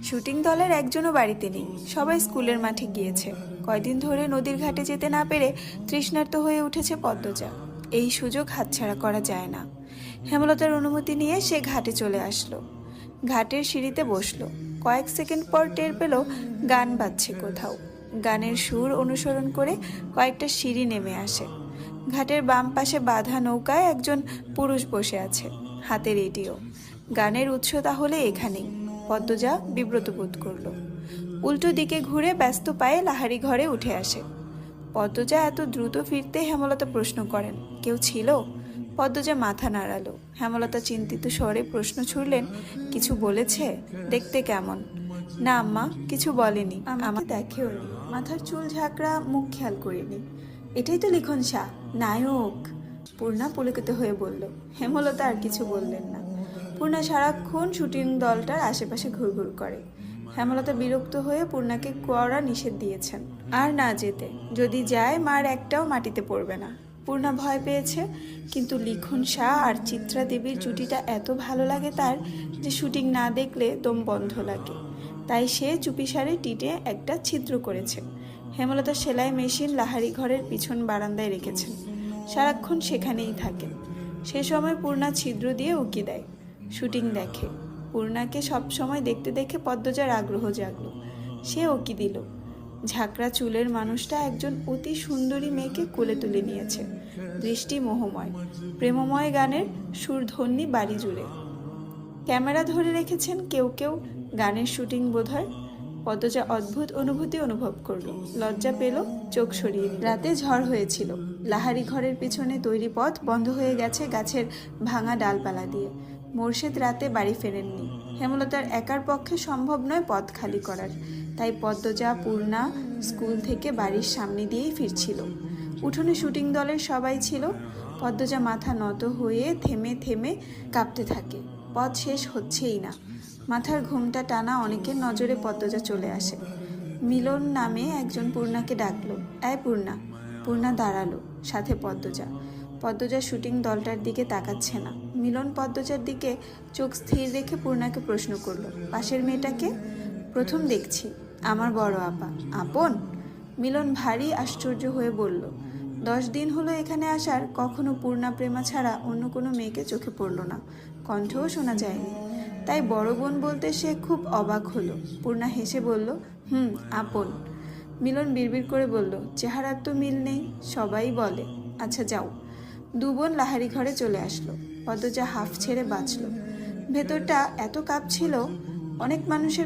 Shooting দলের একজনও বাড়িতে নেই, সবাই স্কুলের মাঠে গিয়েছে। কয়দিন ধরে নদীর ঘাটে যেতে না পেরে তৃষ্ণার্ত হয়ে উঠেছে পদ্মজা। এই সুযোগ হাতছাড়া করা যায় না। হেমলতার অনুমতি নিয়ে সে ঘাটে চলে আসলো। ঘাটের সিঁড়িতে বসলো। কয়েক সেকেন্ড পর টের পেল গান বাজছে কোথাও। গানের সুর অনুসরণ করে কয়েকটা সিঁড়ি নেমে আসে। ঘাটের বাম পাশে বাঁধা নৌকায় একজন পুরুষ বসে আছে, হাতে রেডিও। গানের উৎস তাহলে এখানেই। পদ্মজা বিব্রত বোধ করল। উল্টো দিকে ঘুরে ব্যস্ত পায়ে লাহারি ঘরে উঠে আসে। পদ্মজা এত দ্রুত ফিরতে হেমলতা প্রশ্ন করেন, কেউ ছিল? পদ্মজা মাথা নাড়ালো। হেমলতা চিন্তিত স্বরে প্রশ্ন ছুড়লেন, কিছু বলেছে? দেখতে কেমন? না আম্মা, কিছু বলেনি। আমাকে দেখেও নি, মাথার চুল ঝাঁকড়া, মুখ খেয়াল করিনি। এটাই তো লিখন শাহ, নায়ক। পূর্ণা পুলকিত হয়ে বলল। হেমলতা আর কিছু বললেন না। পূর্ণা সারাক্ষণ শুটিং দলটার আশেপাশে ঘুরঘুর করে। হেমলতা বিরক্ত হয়ে পূর্ণাকে কড়া নিষেধ দিয়েছেন আর না যেতে। যদি যায় মার একটাও মাটিতে পড়বে না। পূর্ণা ভয় পেয়েছে, কিন্তু লিখন শাহ আর চিত্রা দেবীর জুটিটা এত ভালো লাগে তার যে শুটিং না দেখলে দম বন্ধ লাগে। তাই সে চুপিসারে টিটে একটা ছিদ্র করেছে। হেমলতা সেলাই মেশিন লাহারি ঘরের পিছন বারান্দায় রেখেছেন, সারাক্ষণ সেখানেই থাকেন। সে সময় পূর্ণা ছিদ্র দিয়ে উকি দেয়, শুটিং দেখে। পূর্ণাকে সব সময় দেখতে দেখে পদ্মজার আগ্রহ জাগলো। সে উকি দিল। ঝাঁকড়া চুলের মানুষটা একজন অতি সুন্দরী মেয়েকে কোলে তুলে নিয়েছে। দৃষ্টি মোহময়, প্রেমময় গানের সুরধ্বনি বাড়ি জুড়ে। ক্যামেরা ধরে রেখেছেন কেউ কেউ, গানের শুটিং বোধহয়। পদ্মজা অদ্ভুত অনুভূতি অনুভব করলো। লজ্জা পেল, চোখ সরিয়ে নিল। রাতে ঝড় হয়েছিল। লাহারি ঘরের পিছনে তৈরি পথ বন্ধ হয়ে গেছে গাছের ভাঙা ডালপালা দিয়ে। মোর্শেদ রাতে বাড়ি ফেরেননি। হেমলতার একার পক্ষে সম্ভব নয় পথ খালি করার। তাই পদ্মজা, পূর্ণা স্কুল থেকে বাড়ির সামনে দিয়েই ফিরছিল। উঠোনে শুটিং দলের সবাই ছিল। পদ্মজা মাথা নত হয়ে থেমে থেমে কাঁপতে থাকে। পথ শেষ হচ্ছেই না। মাথার ঘোমটা টানা অনেকের নজরে পদ্মজা চলে আসে। মিলন নামে একজন পূর্ণাকে ডাকলো, এই পূর্ণা। পূর্ণা দাঁড়ালো, সাথে পদ্মজা। পদ্মজা শুটিং দলটার দিকে তাকাচ্ছে না। মিলন পদ্মজার দিকে চোখ স্থির রেখে পূর্ণাকে প্রশ্ন করলো, পাশের মেয়েটাকে? প্রথম দেখছি। আমার বড় আপা। আপন? মিলন ভারী আশ্চর্য হয়ে বলল, 10 দিন হলো এখানে আসার, কখনো পূর্ণা প্রেমা ছাড়া অন্য কোনো মেয়েকে চোখে পড়ল না, কণ্ঠও শোনা যায়নি। তাই বড় বোন বলতে সে খুব অবাক হলো। পূর্ণা হেসে বলল, আপন। মিলন বিড়বিড় করে বলল, চেহারার তো মিল নেই, সবাই বলে। আচ্ছা যাও। দু বোন লাহারি ঘরে চলে আসলো। পদ্মজা হাফ ছেড়ে বাঁচল। ভেতরটা এত কাঁপছিল, অনেক মানুষের